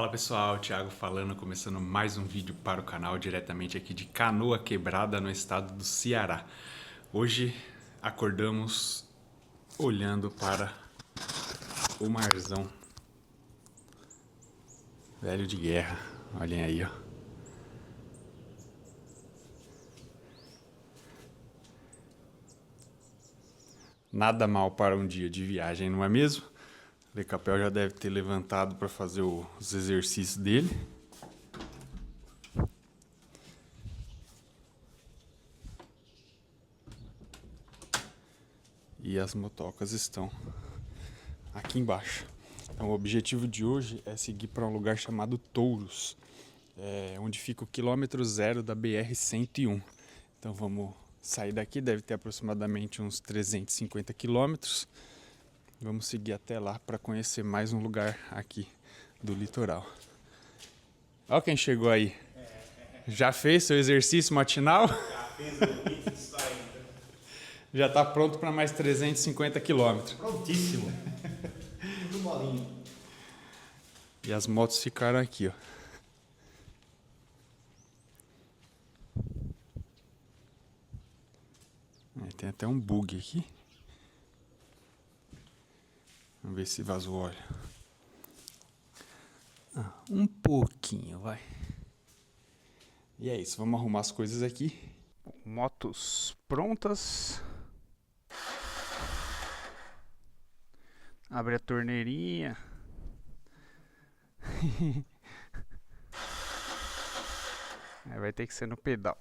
Fala pessoal, Thiago falando, começando mais um vídeo para o canal diretamente aqui de Canoa Quebrada, no estado do Ceará. Hoje acordamos olhando para o marzão velho de guerra, olhem aí, ó. Nada mal para um dia de viagem, não é mesmo? O Lecapel já deve ter levantado para fazer os exercícios dele. E as motocas estão aqui embaixo. Então o objetivo de hoje é seguir para um lugar chamado Touros, onde fica o quilômetro zero da BR-101. Então vamos sair daqui, deve ter aproximadamente uns 350 quilômetros. Vamos seguir até lá para conhecer mais um lugar aqui do litoral. Olha quem chegou aí. Já fez seu exercício matinal? Já fez o vídeo disso aí. Já está pronto para mais 350 quilômetros. Prontíssimo. Tudo molinho. E as motos ficaram aqui, ó. Tem até um bug aqui. Vamos ver se vazou óleo. Um pouquinho, vai. E é isso, vamos arrumar as coisas aqui. Motos prontas. Abre a torneirinha. Aí vai ter que ser no pedal.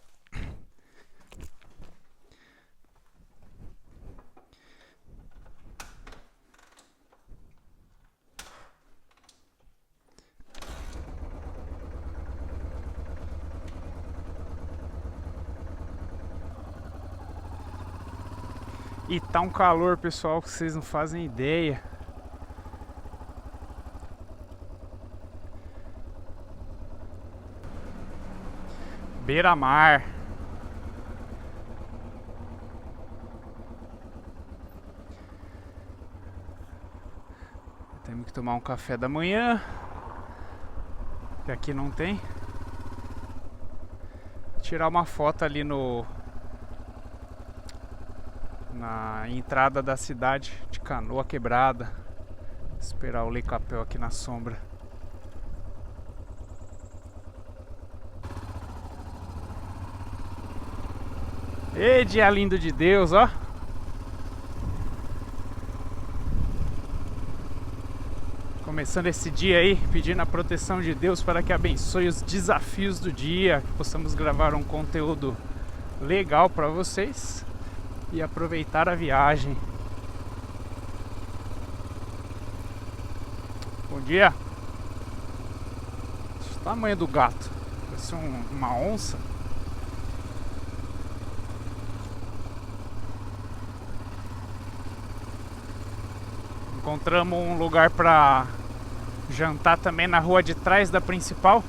E tá um calor, pessoal, que vocês não fazem ideia. Beira-mar. Temos que tomar um café da manhã, que aqui não tem. Tirar uma foto ali na entrada da cidade de Canoa Quebrada. Esperar o Lecapel aqui na sombra. Ei, dia lindo de Deus, ó. Começando esse dia aí, pedindo a proteção de Deus para que abençoe os desafios do dia, que possamos gravar um conteúdo legal para vocês e aproveitar a viagem. Bom dia. Olha o tamanho do gato. Parece uma onça. Encontramos um lugar para jantar também na rua de trás da principal.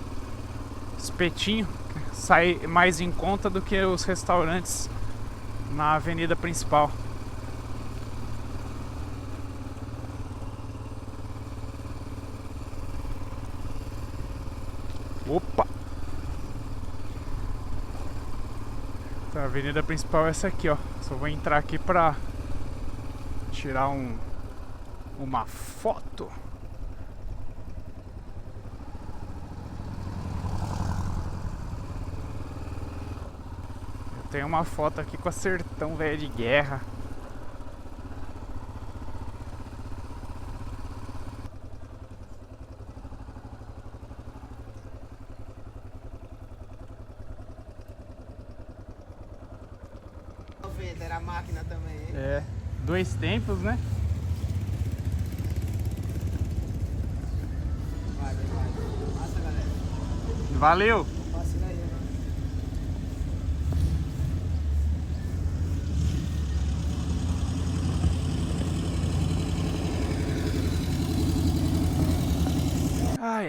Espetinho, que sai mais em conta do que os restaurantes na avenida principal. Opa! Então, a avenida principal é essa aqui, ó. Só vou entrar aqui pra tirar uma foto. Eu tenho uma foto aqui com a Sertão Velho de Guerra. Era a máquina também, hein? É, dois tempos, né? Vai. Massa, galera. Valeu! Passa daí, né?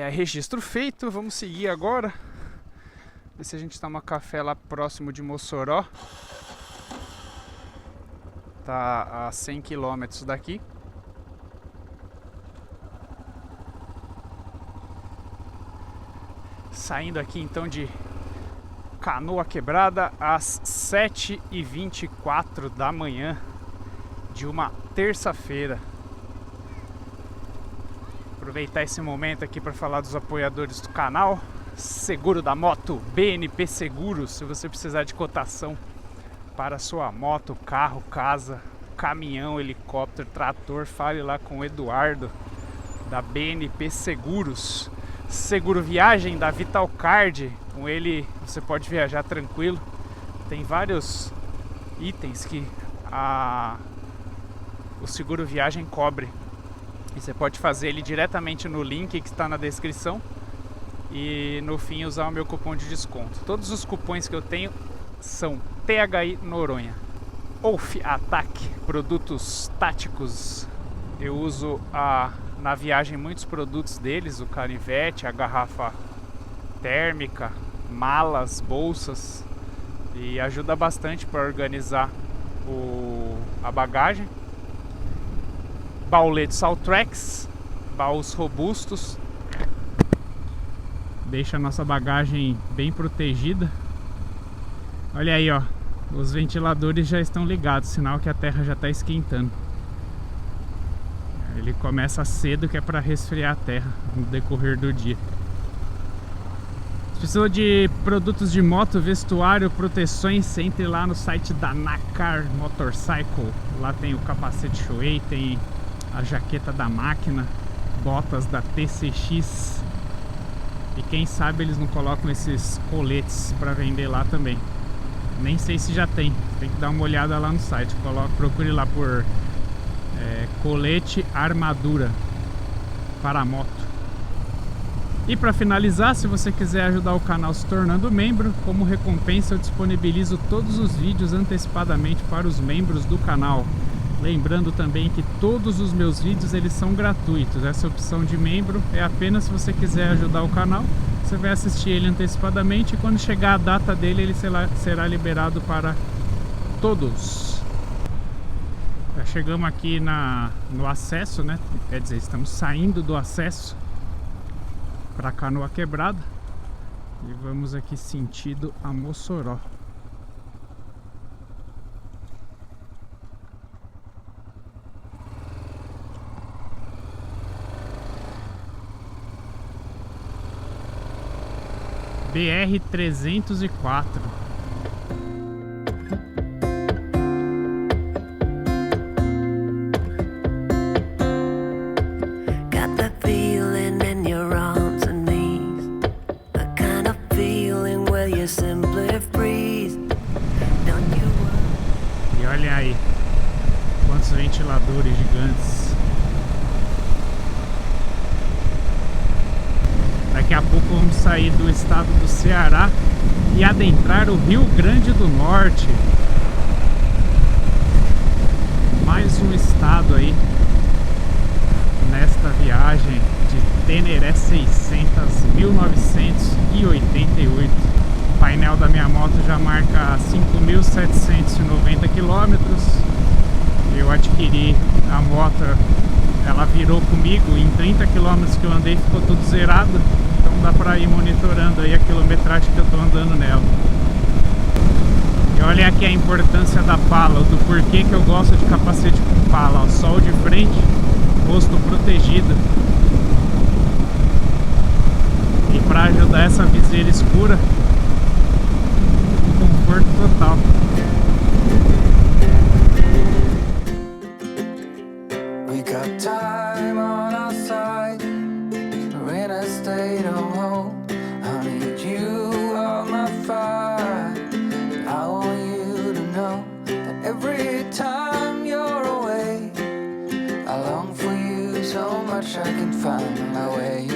Registro feito, vamos seguir agora. Ver se a gente toma café lá próximo de Mossoró. Tá a 100 km daqui. Saindo aqui então de Canoa Quebrada às 7h24 da manhã de uma terça-feira. Aproveitar esse momento aqui para falar dos apoiadores do canal. Seguro da moto, BNP Seguros. Se você precisar de cotação para sua moto, carro, casa, caminhão, helicóptero, trator, fale lá com o Eduardo da BNP Seguros. Seguro viagem da Vitalcard, com ele você pode viajar tranquilo. Tem vários itens que o seguro viagem cobre. E você pode fazer ele diretamente no link que está na descrição e no fim usar o meu cupom de desconto. Todos os cupons que eu tenho são THI Noronha. Wolf Attack, produtos táticos. Eu uso na viagem muitos produtos deles, o canivete, a garrafa térmica, malas, bolsas, e ajuda bastante para organizar a bagagem. Bauletes Saltrex, baús robustos, deixa a nossa bagagem bem protegida. Olha aí, ó, os ventiladores já estão ligados, sinal que a terra já está esquentando. Ele começa cedo, que é para resfriar a terra no decorrer do dia. Se precisou de produtos de moto, vestuário, proteções, entre lá no site da Nakar Motorcycle. Lá tem o capacete Shoei, tem a jaqueta da máquina, botas da TCX. E quem sabe eles não colocam esses coletes para vender lá também. Nem sei se já tem que dar uma olhada lá no site. Procure lá por colete armadura para moto. E para finalizar, se você quiser ajudar o canal se tornando membro, como recompensa eu disponibilizo todos os vídeos antecipadamente para os membros do canal. Lembrando também que todos os meus vídeos eles são gratuitos. Essa opção de membro é apenas se você quiser ajudar o canal. Você vai assistir ele antecipadamente e quando chegar a data dele ele será liberado para todos. Já chegamos aqui no acesso, né? Quer dizer, estamos saindo do acesso para Canoa Quebrada e vamos aqui sentido a Mossoró. BR-304. E olha aí quantos ventiladores gigantes. Daqui a pouco vamos sair do estado do Ceará e adentrar o Rio Grande do Norte. Mais um estado aí nesta viagem de Teneré 600, 1988. O painel da minha moto já marca 5.790 quilômetros. Eu adquiri a moto, ela virou comigo em 30 quilômetros que eu andei, ficou tudo zerado. Então dá pra ir monitorando aí a quilometragem que eu tô andando nela. E olha aqui a importância da pala, do porquê que eu gosto de capacete com pala. O sol de frente, rosto protegido. E para ajudar essa viseira escura, conforto total. We got time on our side. We're in a state of hope. I need you on my fire. I want you to know that every time you're away, I long for you so much I can find my way.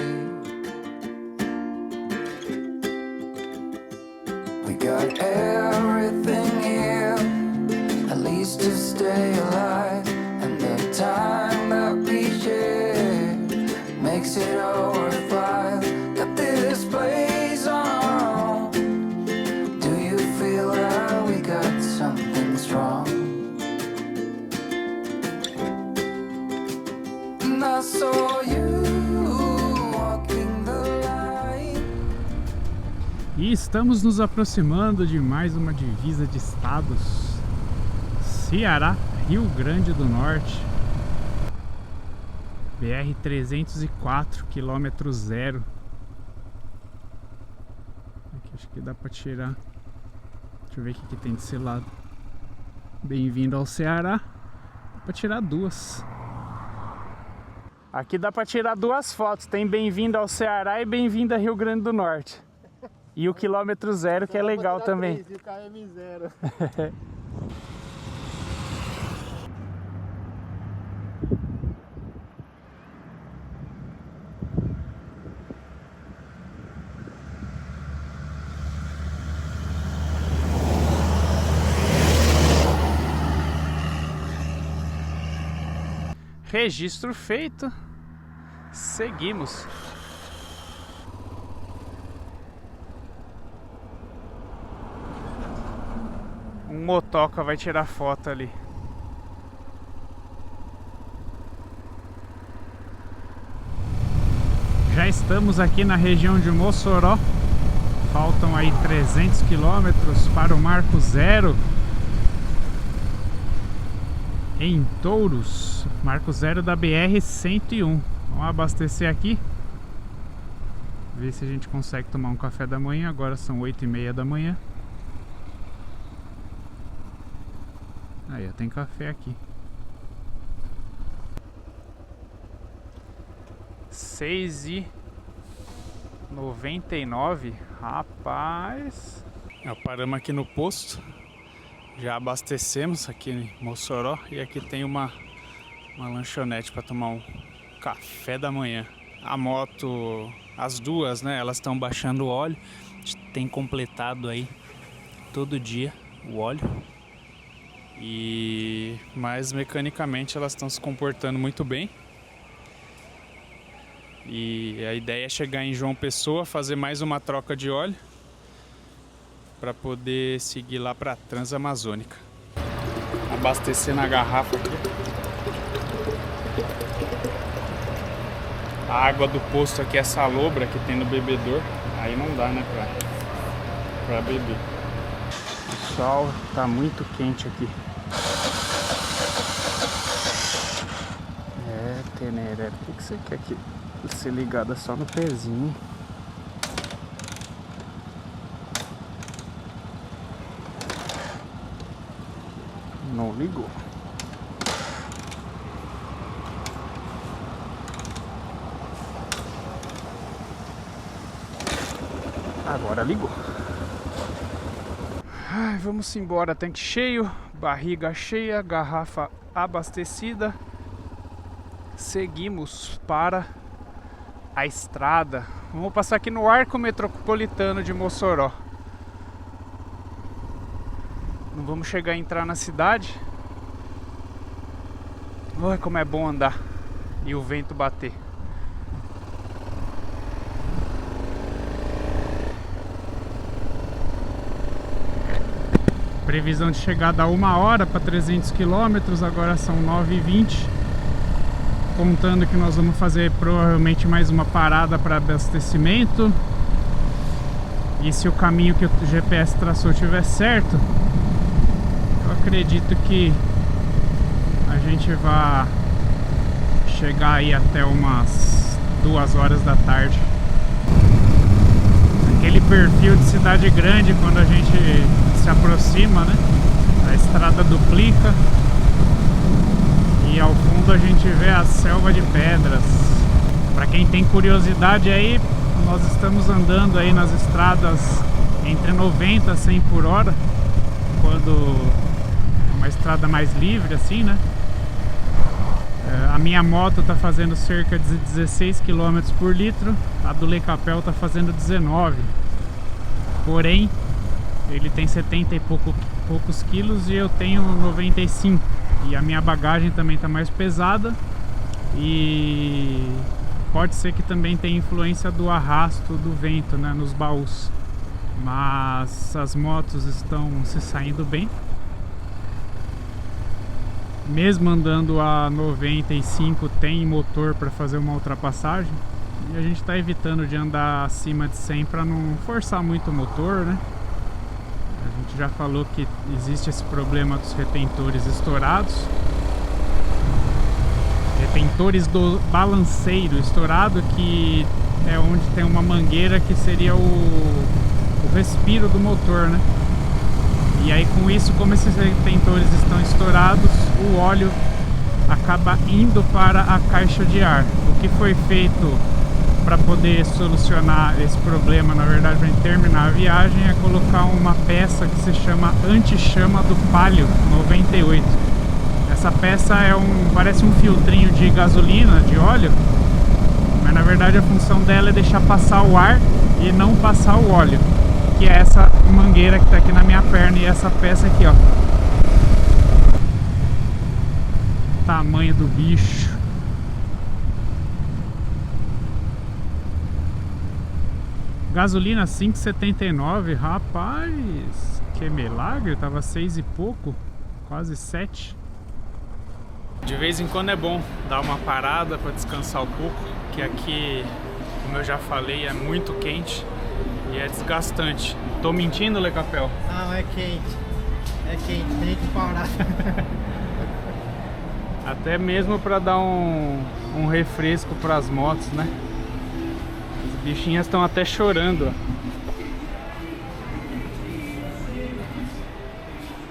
Estamos nos aproximando de mais uma divisa de estados. Ceará, Rio Grande do Norte. BR-304, quilômetro 0. Aqui acho que dá pra tirar. Deixa eu ver o que tem desse lado. Bem-vindo ao Ceará. Dá pra tirar duas. Aqui dá pra tirar duas fotos. Tem bem-vindo ao Ceará e bem-vindo a Rio Grande do Norte. E o quilômetro 0 que é legal também. 3, e o KM0. Registro feito. Seguimos. Um motoca vai tirar foto ali. Já estamos aqui na região de Mossoró. Faltam aí 300 quilômetros para o Marco Zero. Em Touros, Marco Zero da BR-101. Vamos abastecer aqui. Ver se a gente consegue tomar um café da manhã. Agora são 8h30 da manhã. Aí, tem café aqui. 6h99. Rapaz. Paramos aqui no posto. Já abastecemos aqui em Mossoró. E aqui tem uma lanchonete para tomar um café da manhã. A moto, as duas, né? Elas estão baixando o óleo. A gente tem completado aí todo dia o óleo. Mas mecanicamente elas estão se comportando muito bem. E a ideia é chegar em João Pessoa, fazer mais uma troca de óleo para poder seguir lá para Transamazônica. Abastecer na garrafa aqui. A água do posto aqui é salobra que tem no bebedor. Aí não dá, né, pra beber. O sol tá muito quente aqui. Teneré, por que você quer que ser ligada só no pezinho? Não ligou. Agora ligou. Ai, vamos embora, tanque cheio, barriga cheia, garrafa abastecida. Seguimos para a estrada. Vamos passar aqui no Arco Metropolitano de Mossoró. Não vamos chegar a entrar na cidade. Olha como é bom andar e o vento bater. Previsão de chegada a 1h para 300 km, agora são 9h20. Contando que nós vamos fazer provavelmente mais uma parada para abastecimento. E se o caminho que o GPS traçou estiver certo, eu acredito que a gente vai chegar aí até umas 2 horas da tarde. Aquele perfil de cidade grande quando a gente se aproxima, né? A estrada duplica. E ao fundo a gente vê a selva de pedras. Para quem tem curiosidade aí, nós estamos andando aí nas estradas entre 90 a 100 por hora. Quando é uma estrada mais livre assim, né? A minha moto está fazendo cerca de 16 km por litro. A do Lecapel está fazendo 19. Porém, ele tem 70 e poucos quilos e eu tenho 95. E a minha bagagem também está mais pesada. E pode ser que também tenha influência do arrasto do vento, né, nos baús. Mas as motos estão se saindo bem. Mesmo andando a 95 tem motor para fazer uma ultrapassagem. E a gente tá evitando de andar acima de 100 para não forçar muito o motor, né? A gente já falou que existe esse problema dos retentores estourados. Retentores do balanceiro estourado, que é onde tem uma mangueira que seria o respiro do motor, né? E aí com isso, como esses retentores estão estourados, o óleo acaba indo para a caixa de ar. O que foi feito para poder solucionar esse problema, na verdade, para terminar a viagem, é colocar uma peça que se chama anti-chama do Palio 98. Essa peça parece um filtrinho de gasolina, de óleo, mas na verdade a função dela é deixar passar o ar e não passar o óleo, que é essa mangueira que está aqui na minha perna e essa peça aqui, ó. Tamanho do bicho. Gasolina 5,79, rapaz, que milagre, tava 6 e pouco, quase 7. De vez em quando é bom dar uma parada para descansar um pouco, que aqui, como eu já falei, é muito quente e é desgastante. Tô mentindo, Lecapel? Não, é quente. É quente, tem que parar. Até mesmo para dar um refresco para as motos, né? As bichinhas estão até chorando, ó.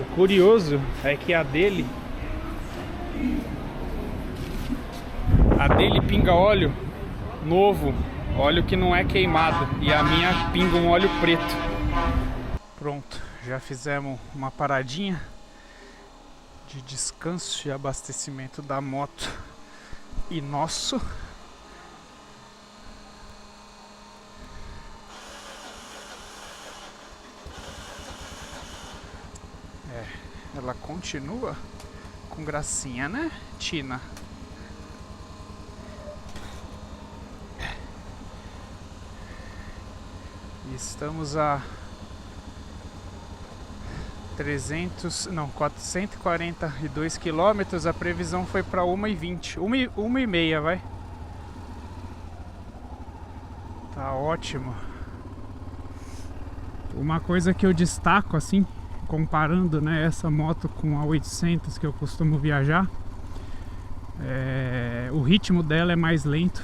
O curioso é que a dele pinga óleo novo, óleo que não é queimado, e a minha pinga um óleo preto. Pronto, já fizemos uma paradinha de descanso e abastecimento da moto e nosso. Ela continua com gracinha, né, Tina? Estamos a 442 quilômetros. A previsão foi para 1h20, 1h30, vai. Tá ótimo. Uma coisa que eu destaco, assim, comparando, né, essa moto com a 800 que eu costumo viajar, o ritmo dela é mais lento.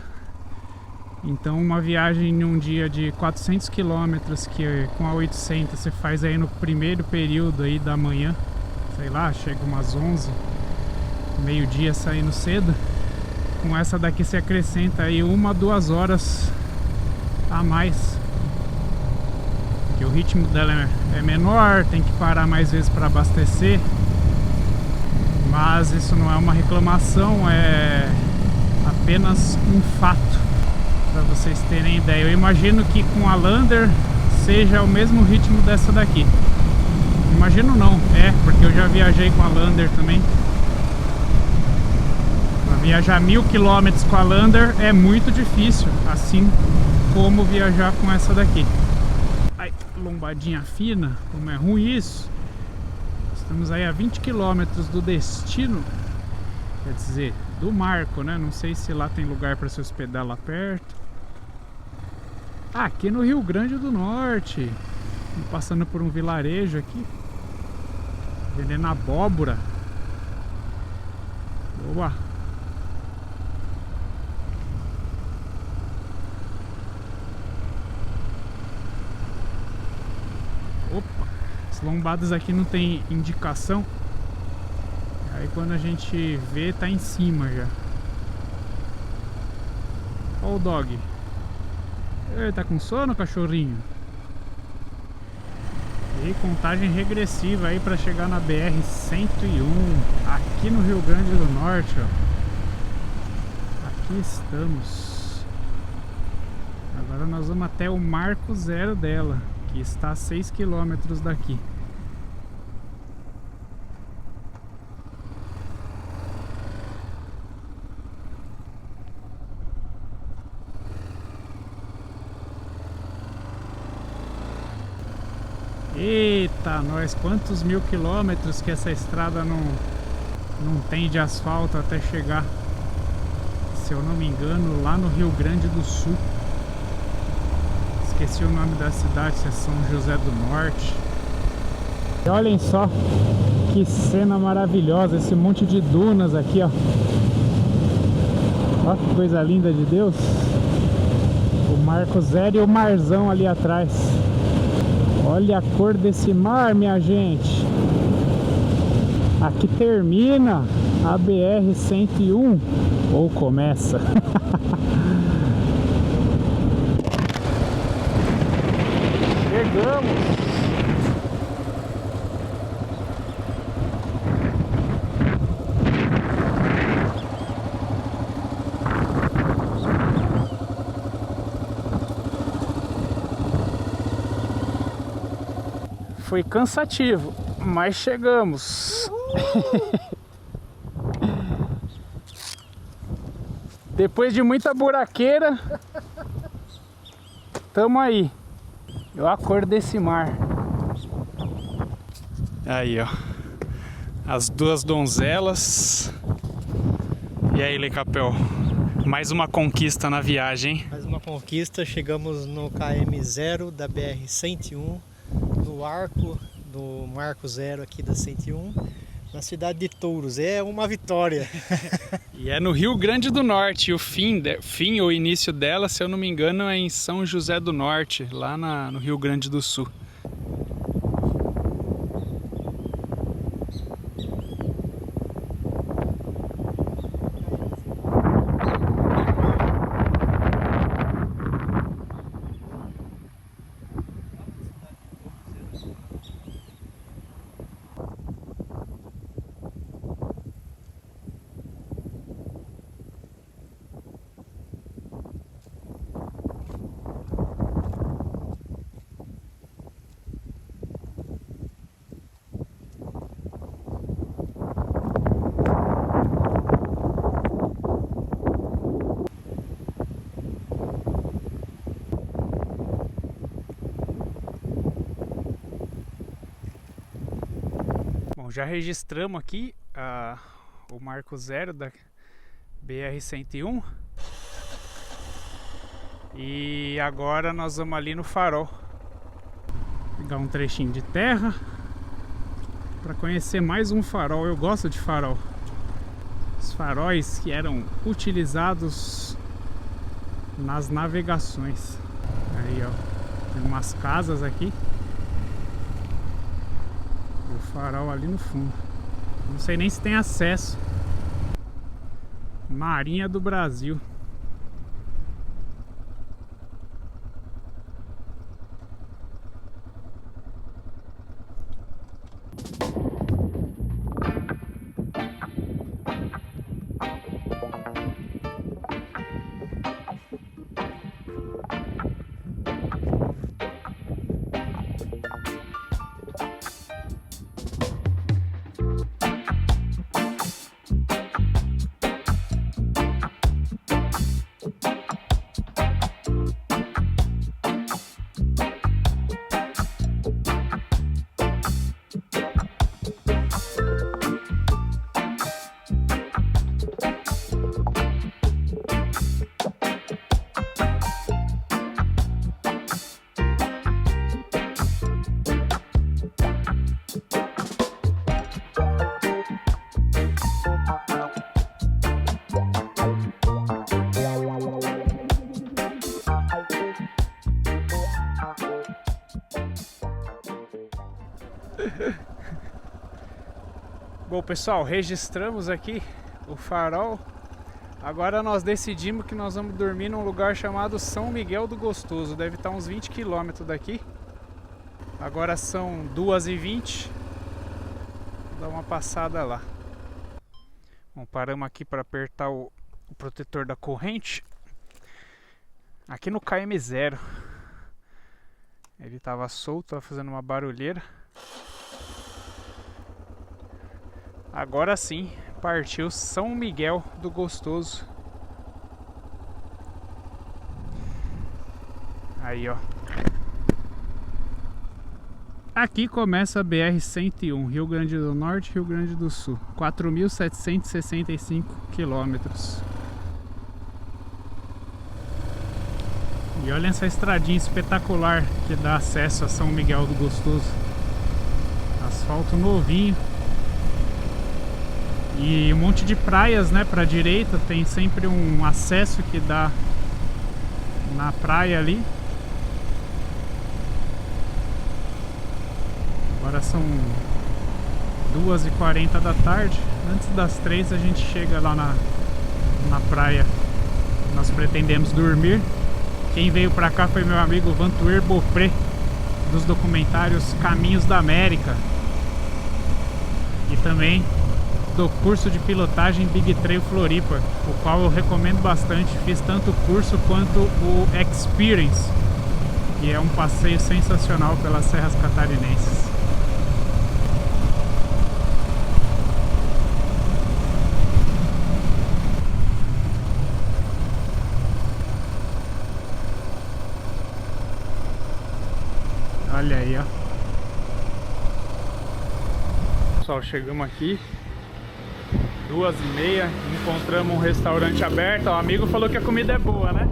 Então uma viagem em um dia de 400 km que com a 800 você faz aí no primeiro período aí da manhã, sei lá, chega umas 11, meio-dia saindo cedo. Com essa daqui você acrescenta aí 1-2 horas a mais, que o ritmo dela é menor, tem que parar mais vezes para abastecer. Mas isso não é uma reclamação, é apenas um fato, para vocês terem ideia. Eu imagino que com a Lander seja o mesmo ritmo dessa daqui. Imagino não, porque eu já viajei com a Lander também. Para viajar 1000 km com a Lander é muito difícil, assim como viajar com essa daqui. Ai, lombadinha fina, como é ruim isso. Estamos aí a 20 km do destino, quer dizer, do marco, né? Não sei se lá tem lugar para se hospedar lá perto. Aqui no Rio Grande do Norte, passando por um vilarejo aqui, vendendo abóbora. Boa! Opa! As lombadas aqui não tem indicação. Aí quando a gente vê, tá em cima já. Ó o dog. Ele tá com sono, cachorrinho? E contagem regressiva aí pra chegar na BR-101, aqui no Rio Grande do Norte, ó. Aqui estamos. Agora nós vamos até o marco zero dela, que está a 6 km daqui. Eita, nós, quantos 1000 quilômetros que essa estrada não tem de asfalto até chegar. se eu não me engano, lá no Rio Grande do Sul. Esqueci o nome da cidade, se é São José do Norte. E olhem só que cena maravilhosa, esse monte de dunas aqui, ó. Olha que coisa linda de Deus. O Marco Zero e o marzão ali atrás. Olha a cor desse mar, minha gente. Aqui termina a BR-101, ou começa. Chegamos. Foi cansativo, mas chegamos. Depois de muita buraqueira, tamo aí. Olha a cor desse mar. Aí, ó. As duas donzelas. E aí, Lecapel? Mais uma conquista na viagem, hein? Mais uma conquista, chegamos no KM0 da BR-101, no arco do Marco Zero aqui da 101, na cidade de Touros. É uma vitória. E é no Rio Grande do Norte. E o fim ou início dela, se eu não me engano, é em São José do Norte, lá no Rio Grande do Sul. Bom, já registramos aqui o Marco Zero da BR-101 e agora nós vamos ali no farol pegar um trechinho de terra para conhecer mais um farol. Eu gosto de farol, os faróis que eram utilizados nas navegações. Aí, ó, tem umas casas aqui. O farol ali no fundo. Não sei nem se tem acesso. Marinha do Brasil. Bom, pessoal, registramos aqui o farol. Agora nós decidimos que nós vamos dormir num lugar chamado São Miguel do Gostoso. Deve estar uns 20 km daqui. Agora são 2h20. Vou dar uma passada lá. Bom, paramos aqui para apertar o protetor da corrente. Aqui no KM0. Ele estava solto, estava fazendo uma barulheira. Agora sim, partiu São Miguel do Gostoso. Aí, ó. Aqui começa a BR-101, Rio Grande do Norte, Rio Grande do Sul. 4.765 quilômetros. E olha essa estradinha espetacular que dá acesso a São Miguel do Gostoso. Asfalto novinho. E um monte de praias, né, pra direita. Tem sempre um acesso que dá na praia ali. Agora são 2h40 da tarde. Antes das 3 a gente chega lá na praia. Nós pretendemos dormir. Quem veio pra cá foi meu amigo Vantuir Beaupré, dos documentários Caminhos da América. E também do curso de pilotagem Big Trail Floripa, o qual eu recomendo bastante. Fiz tanto o curso quanto o Experience, que é um passeio sensacional pelas serras catarinenses. Olha aí, ó. Pessoal, chegamos aqui 2h30, encontramos um restaurante aberto. O amigo falou que a comida é boa, né?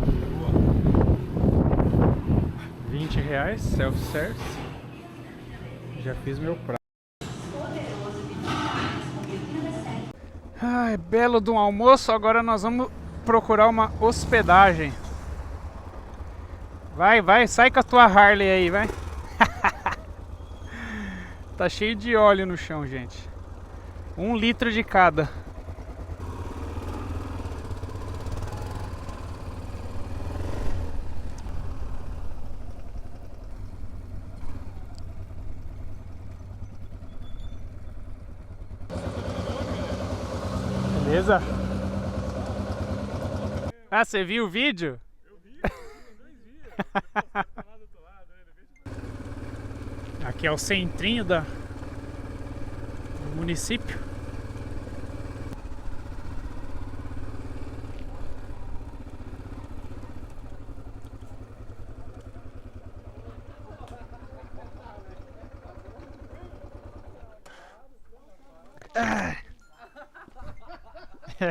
R$20, self-service. Já fiz meu prato. Ai, belo de um almoço. Agora nós vamos procurar uma hospedagem. Vai, sai com a tua Harley aí, vai. Tá cheio de óleo no chão, gente. 1 litro de cada. Beleza? Ah, você viu o vídeo? Eu vi 2 dias. Aqui é o centrinho do município.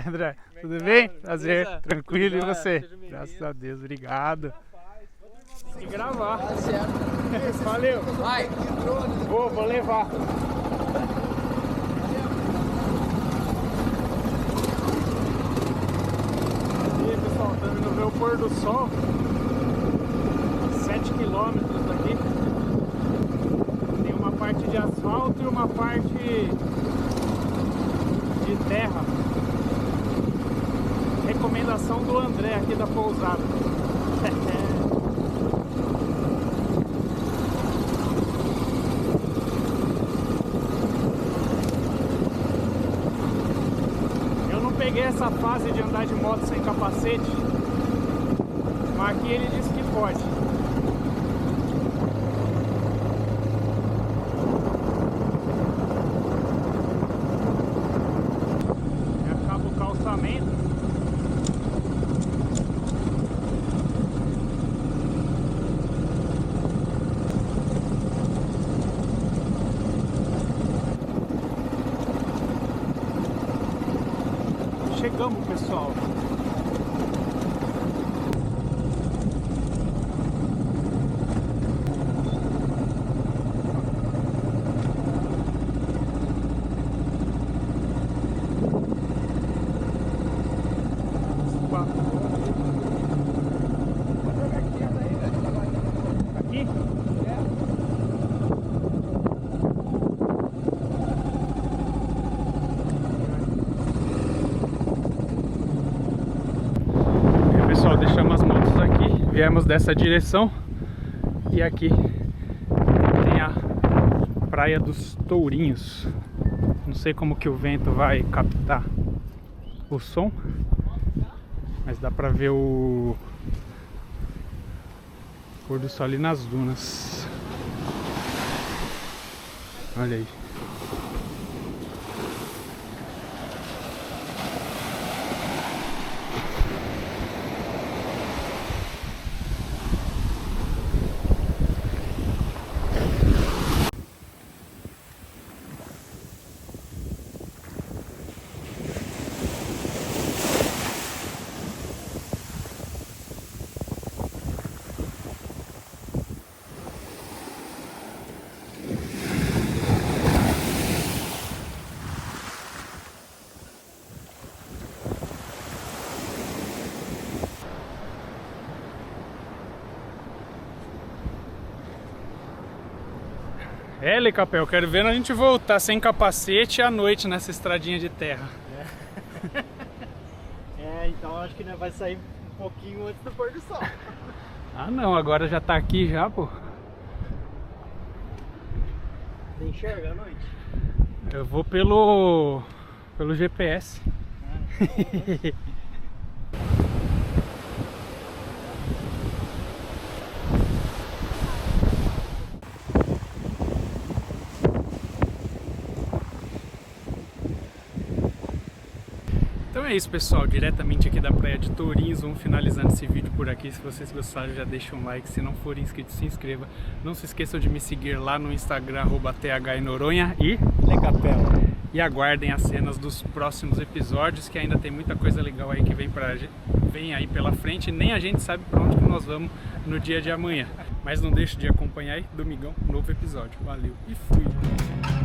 André, tudo bem? Prazer, tranquilo, e você? Graças a Deus, obrigado. Tem que gravar. Valeu. Vai. Vou levar. E aí, pessoal, estamos indo ver o pôr do sol. 7 quilômetros daqui. Tem uma parte de asfalto e uma parte de terra. Recomendação do André aqui da pousada. Peguei essa fase de andar de moto sem capacete, mas aqui ele disse que pode. E acaba o calçamento. Chegamos, pessoal. Aqui? Pessoal, deixamos as motos aqui, viemos dessa direção e aqui tem a Praia dos Tourinhos. Não sei como que o vento vai captar o som, mas dá pra ver o pôr do sol ali nas dunas. Olha aí. É, Lecapel, quero ver a gente voltar sem capacete à noite nessa estradinha de terra. Então acho que vai sair um pouquinho antes do pôr do sol. Ah não, agora já tá aqui já, pô. Você enxerga à noite? Eu vou pelo GPS. Então é isso, pessoal, diretamente aqui da praia de Tourinhos, vamos finalizando esse vídeo por aqui. Se vocês gostaram, já deixa um like, se não for inscrito, se inscreva. Não se esqueçam de me seguir lá no Instagram, @thnoronha e Lecapel. E aguardem as cenas dos próximos episódios, que ainda tem muita coisa legal aí que vem aí pela frente. Nem a gente sabe para onde que nós vamos no dia de amanhã. Mas não deixe de acompanhar aí, domingão, novo episódio. Valeu e fui!